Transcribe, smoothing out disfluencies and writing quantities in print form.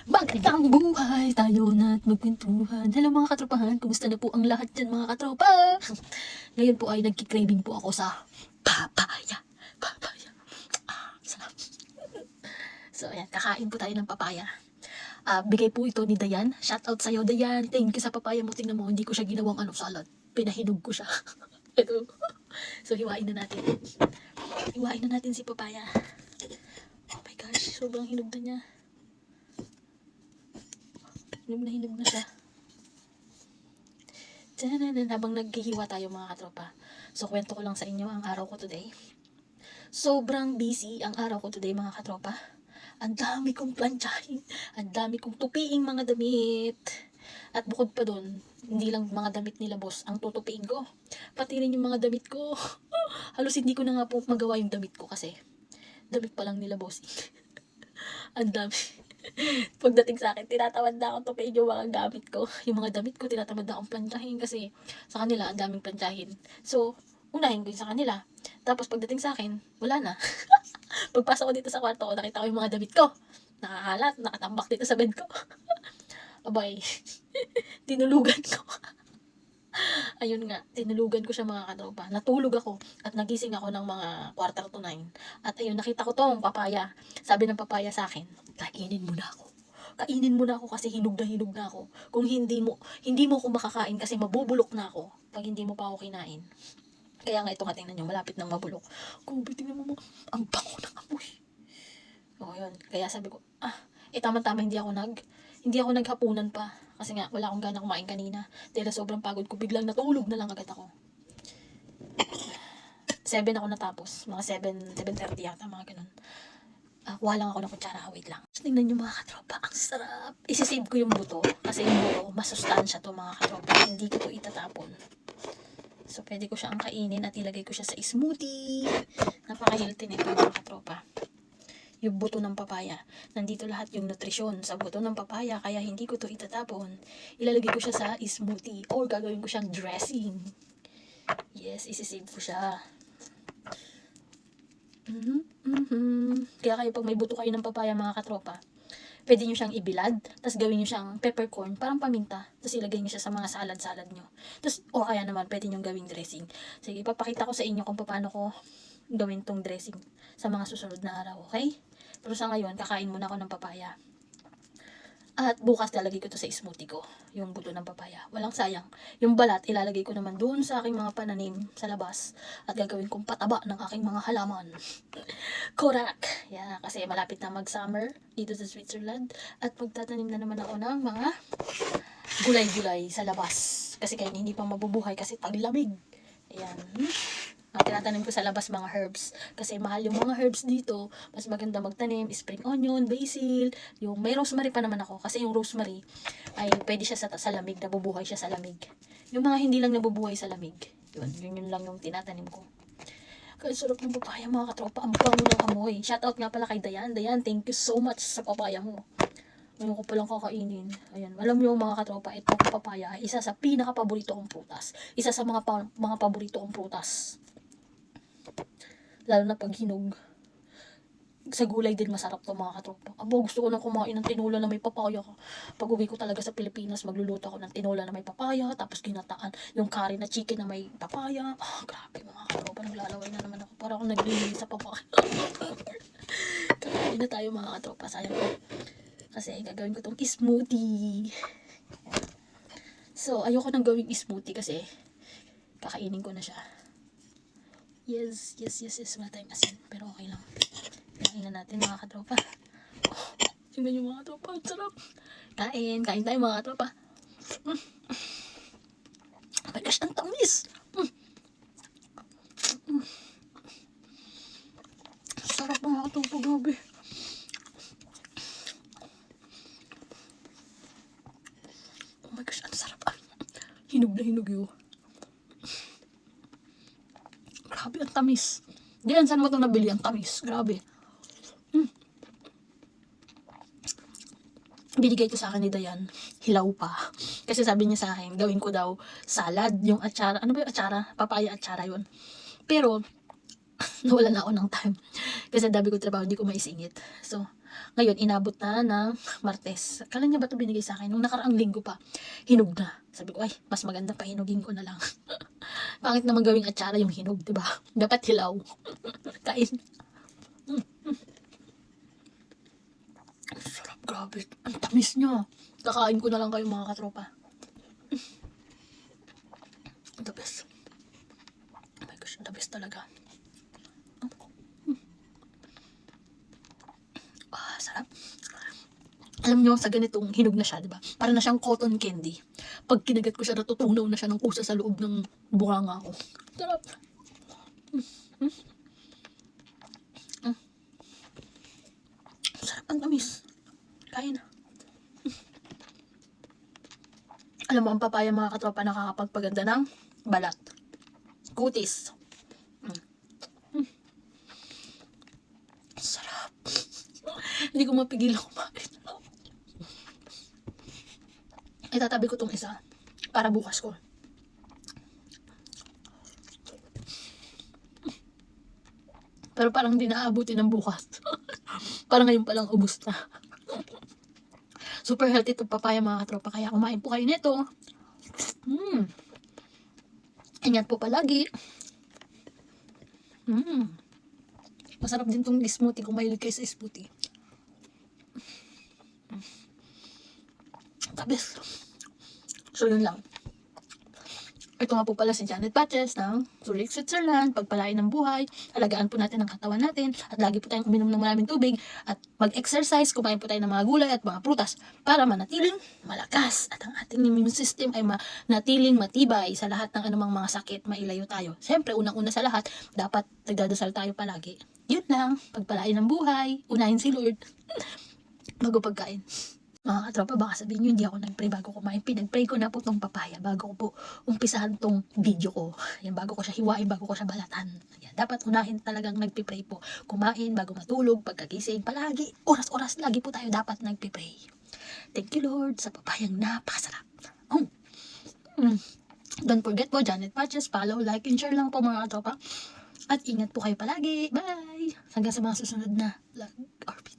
Magandang buhay, tayo na't magkwentuhan. Hello mga katropahan, kumusta na po ang lahat dyan mga katropa? Ngayon po ay nagkikraving po ako sa papaya. Papaya. Sarap. So ayan, kakain po tayo ng papaya. Bigay po ito ni Dayan. Shout out sa'yo Dayan. Thank you sa papaya mo. Tingnan mo, hindi ko siya ginawang salad. Pinahinog ko siya. Ito. So hiwain na natin. Hiwain na natin si papaya. Oh my gosh, sobrang hinog na niya. Hinog na siya. Tananan, habang naghihiwa tayo mga katropa. So, kwento ko lang sa inyo ang araw ko today. Sobrang busy ang araw ko today mga katropa. Ang dami kong plantsahin. Ang dami kong tupiing mga damit. At bukod pa doon, hindi lang mga damit nila boss ang tutupiin ko. Pati rin yung mga damit ko. Halos hindi ko na nga po magawa yung damit ko kasi damit pa lang nila boss. Ang dami. Pagdating sa akin, tinatamad na akong tupiin yung mga gamit ko. Yung mga damit ko, tinatamad na akong plantsahin kasi sa kanila, ang daming plantsahin. So, unahin ko yung sa kanila. Tapos pagdating sa akin, wala na. Pagpasok ko dito sa kwarto ko, nakita ko yung mga damit ko. Nakakalat, nakatambak dito sa bed ko. Abay, tinulugan ko. Ayun nga, tinulugan ko siya mga katropa. Natulog ako at nagising ako ng mga 8:45. At ayun, nakita ko tong papaya. Sabi ng papaya sa akin, kainin mo na ako. Kainin mo na ako kasi hinog na ako. Kung hindi mo ako makakain kasi mabubulok na ako pag hindi mo pa ako kinain. Kaya nga ito nga, tingnan nyo, malapit nang mabulok. Kubi, tingnan mo, ang bango ng amoy. O yun, kaya sabi ko, tama-tama hindi ako naghapunan pa. Kasi nga, wala akong gana kumain kanina. Dahil sobrang pagod ko, biglang natulog na lang agad ako. 7 ako natapos. Mga 7:30 yata, mga ganun. Kuha lang ako ng kutsara, wait lang. So, tingnan nyo mga katropa, ang sarap. Isisave ko yung buto. Kasi yung buto, masustansya to mga katropa. Hindi ko to itatapon. So, pwede ko siyang kainin at ilagay ko siya sa smoothie. Napaka-healthy nito mga katropa. Yung buto ng papaya. Nandito lahat yung nutrisyon sa buto ng papaya, kaya hindi ko to itatapon. Ilalagay ko siya sa smoothie or gagawin ko siyang dressing. Yes, isisave ko siya. Kaya kayo pag may buto kayo ng papaya mga katropa, pwede nyo siyang ibilad, tapos gawin nyo siyang peppercorn, parang paminta, tapos ilagay nyo siya sa mga salad-salad nyo. Tapos, o kaya naman, pwede nyo gawing dressing. Sige, ipapakita ko sa inyo kung paano ko gawin tong dressing sa mga susunod na araw, okay? Pero sa ngayon, kakain muna ako ng papaya. At bukas lalagay ko to sa smoothie ko, yung buto ng papaya. Walang sayang. Yung balat, ilalagay ko naman doon sa aking mga pananim sa labas. At gagawin kong pataba ng aking mga halaman. Korak! Yeah, kasi malapit na mag-summer dito sa Switzerland. At magtatanim na naman ako ng mga gulay-gulay sa labas. Kasi kaya hindi pa mabubuhay kasi taglamig. Ayan. Tinatanim ko sa labas mga herbs. Kasi mahal yung mga herbs dito. Mas maganda magtanim, spring onion, basil. Yung may rosemary pa naman ako. Kasi yung rosemary ay pwede siya sa lamig. Nabubuhay siya sa lamig. Yung mga hindi lang nabubuhay sa lamig. Yun lang yung tinatanim ko. Kaya sarap ng papaya mga katropa. Ang bango ng amoy. Shoutout nga pala kay Dayan. Dayan, thank you so much sa papaya mo. Ngayon ko palang kakainin. Ayan, alam mo yung mga katropa, itong papaya ay isa sa pinaka-paborito kong prutas. Isa sa mga paborito kong prutas. Lalo na pag hinog. Sa gulay din masarap to mga katropa. Abo, gusto ko nang kumain ng tinola na may papaya. Pag uwi ko talaga sa Pilipinas, magluluto ako ng tinola na may papaya, tapos ginataan yung curry na chicken na may papaya. Grabe mga katropa, naglalaway na naman ako. Para akong naglilinis sa papaya. Kakain na tayo mga katropa, sayang ko. Kasi gagawin ko tong smoothie. So, ayoko nang gawing smoothie kasi kakainin ko na siya. Yes. Wala tayong asin. Pero okay lang. Kain na natin mga katropa. Tingnan yung mga tropa. Ang sarap. Kain tayo mga katropa. Oh my gosh, ang tamis. Sarap mga katropa. Grabe. Oh my gosh, ang sarap. Hinog na hinog yun. Grabe, ang tamis. Diyan, saan mo ito nabili? Ang tamis. Grabe. Binigay ito sa akin ni Dayan. Hilaw pa. Kasi sabi niya sa akin, gawin ko daw salad. Yung atsara. Ano ba yung atsara? Papaya atsara yun. Pero, nawalan na ako ng time. Kasi dabi ko trabaho, hindi ko maisingit. So, Ngayon, inabot na ng Martes. Kailan niya ba ito binigay sa akin? Nung nakaraang linggo pa, hinog na. Sabi ko, ay, mas maganda pa, hinugin ko na lang. Pangit naman gawing atsara yung hinog, diba? Dapat hilaw. Kain. Sarap, grabe. Ang tamis niya. Kakain ko na lang kayo mga katropa. The best. Oh my gosh, the best talaga. Sarap. Alam nyo, sa ganitong hinog na siya, diba? Para na siyang cotton candy. Pag kinagat ko siya, natutunaw na siya ng kusa sa loob ng bunganga ko. Sarap. Sarap, ang tamis. Kain na. Alam mo, ang papaya mga katropa nakakapagpaganda ng balat. Kutis. Sarap. Hindi ko mapigilan kumain. Itatabi ko tong isa para bukas ko. Pero parang di naaabuti ng bukas. Parang ngayon palang ubus na. Super healthy itong papaya mga katropa, kaya kumain po kayo nito. Ingat po palagi. Masarap din tong smoothie kung mahilig kayo sa smoothie. Tabis. So yun lang. Ito nga po pala si Janet Patches ng Zurich, Switzerland. Pagpalain ng buhay, alagaan po natin ang katawan natin, at lagi po tayong uminom ng maraming tubig, at mag-exercise, kumain po tayo ng mga gulay at mga prutas para manatiling malakas at ang ating immune system ay manatiling matibay sa lahat ng anumang mga sakit, mailayo tayo. Siyempre, unang-una sa lahat, dapat nagdadasal tayo palagi. Yun lang, pagpalain ng buhay, unahin si Lord bago pagkain. Mga katropa, baka sabihin nyo, hindi ako nag-pray bago kumain. Pinag-pray ko na po tong papaya bago ko po umpisahan tong video ko. Yan, bago ko siya hiwain, bago ko siya balatan. Yan, dapat unahin talagang nagpipray po. Kumain, bago matulog, pagkagising, palagi, oras-oras, lagi po tayo dapat nagpipray. Thank you Lord sa papayang napakasarap. Don't forget po, Janet Patches, follow, like, and share lang po mga katropa. At ingat po kayo palagi. Bye! Hanggang sa mga susunod na vlog or video.